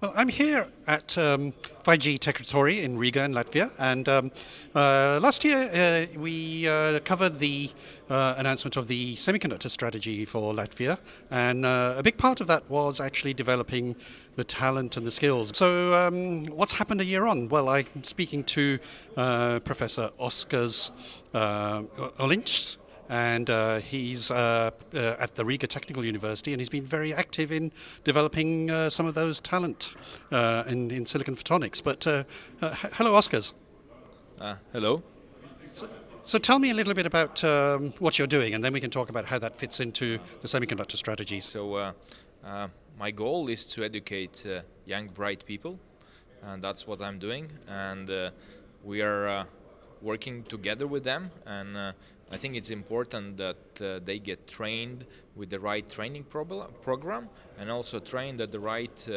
Well, I'm here at 5G Territory in Riga in Latvia, and last year we covered the announcement of the semiconductor strategy for Latvia, and a big part of that was actually developing the talent and the skills. So, what's happened a year on? Well, I'm speaking to Professor Oskars Ozoliņš, and he's at the Riga Technical University, and he's been very active in developing some of those talent in silicon photonics. But hello, Oskars. Hello. So tell me a little bit about what you're doing, and then we can talk about how that fits into the semiconductor strategies. So my goal is to educate young, bright people, and that's what I'm doing. And we are working together with them, and I think it's important that they get trained with the right training program, and also trained at the right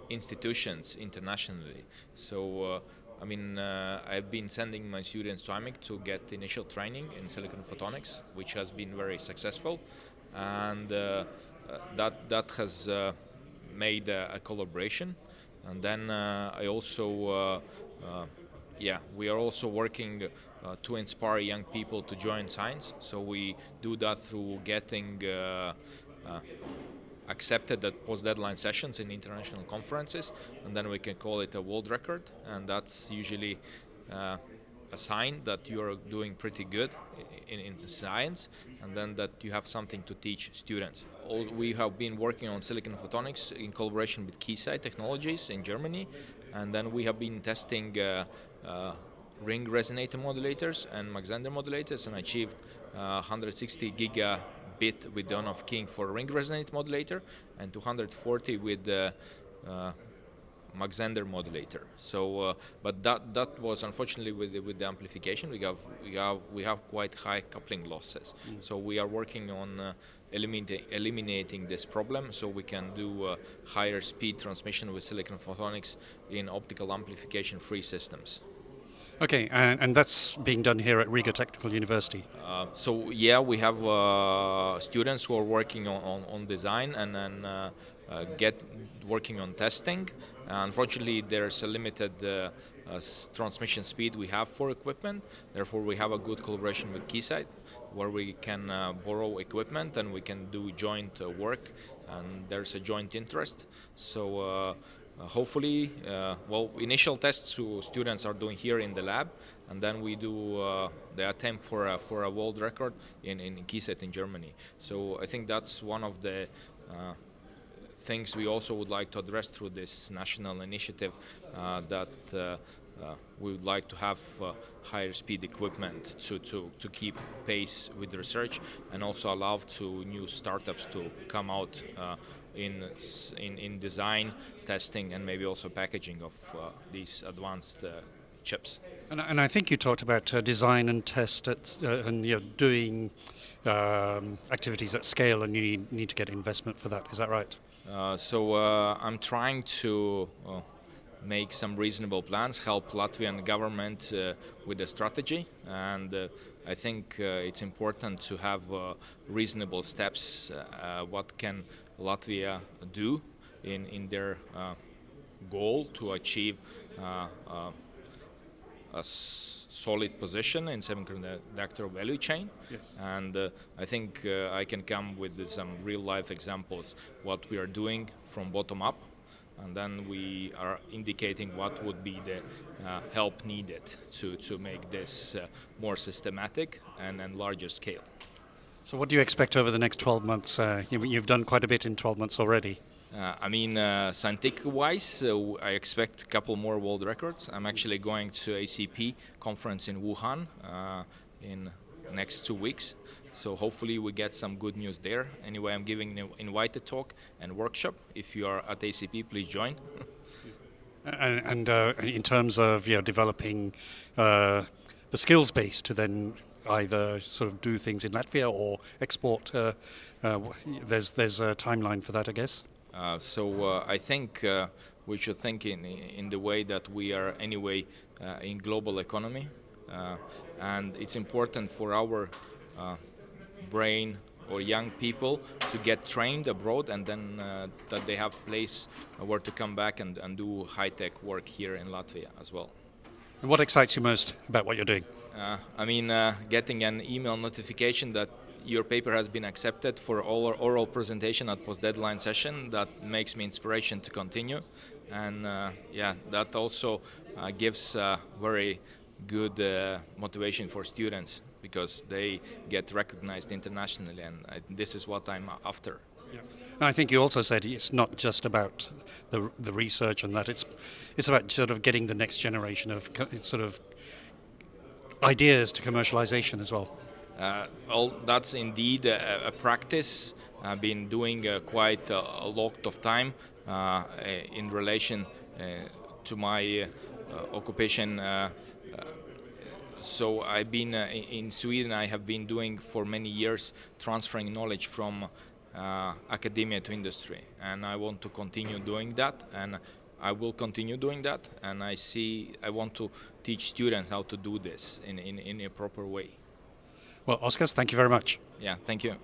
institutions internationally. So I've been sending my students to AMIC to get initial training in silicon photonics, which has been very successful, and that has made a collaboration. And then I also we are also working to inspire young people to join science. So we do that through getting accepted at post-deadline sessions in international conferences, and then we can call it a world record, and that's usually a sign that you're doing pretty good in science, and then that you have something to teach students. We have been working on silicon photonics in collaboration with Keysight Technologies in Germany, and then we have been testing ring resonator modulators and Mach-Zehnder modulators, and achieved 160 gigabit with the on-off keying for ring resonate modulator, and 240 with the Mach-Zehnder modulator. So, but that was unfortunately with the amplification. We have quite high coupling losses. So we are working on eliminating this problem, so we can do higher speed transmission with silicon photonics in optical amplification-free systems. Okay, and that's being done here at Riga Technical University. We have students who are working on design and then get working on testing. Unfortunately, there's a limited transmission speed we have for equipment. Therefore, we have a good collaboration with Keysight, where we can borrow equipment and we can do joint work, and there's a joint interest. So. Hopefully, initial tests students are doing here in the lab, and then we do the attempt for a world record in Keysight in Germany. So I think that's one of the things we also would like to address through this national initiative, that we would like to have higher speed equipment to keep pace with the research, and also allow to new startups to come out in design, testing, and maybe also packaging of these advanced chips. And I think you talked about design and test and you're doing activities at scale, and you need to get investment for that. Is that right? I'm trying to make some reasonable plans, help Latvian government with the strategy, and I think it's important to have reasonable steps. What can Latvia do in their goal to achieve a solid position in semiconductor value chain? Yes. And I think I can come with some real-life examples what we are doing from bottom up, and then we are indicating what would be the help needed to make this more systematic and larger scale. So what do you expect over the next 12 months? You've done quite a bit in 12 months already. Scientific-wise, I expect a couple more world records. I'm actually going to ACP conference in Wuhan in next 2 weeks. So hopefully we get some good news there. Anyway, I'm giving an invited talk and workshop. If you are at ACP, please join. And in terms of developing the skills base to then either sort of do things in Latvia or export, there's a timeline for that, I guess. I think we should think in the way that we are anyway in global economy, and it's important for our brain or young people to get trained abroad, and then that they have place where to come back and do high-tech work here in Latvia as well. And what excites you most about what you're doing? Getting an email notification that your paper has been accepted for oral presentation at post-deadline session, that makes me inspiration to continue. And that also gives very good motivation for students, because they get recognized internationally, and this is what I'm after. Yeah. And I think you also said it's not just about the research and that, it's about sort of getting the next generation of sort of ideas to commercialization as well. That's indeed a practice. I've been doing quite a lot of time in relation to my occupation. So I've been in Sweden. I have been doing for many years transferring knowledge from academia to industry, and I want to continue doing that, and I will continue doing that. And I want to teach students how to do this in a proper way. Well, Oskars, thank you very much. Yeah, thank you.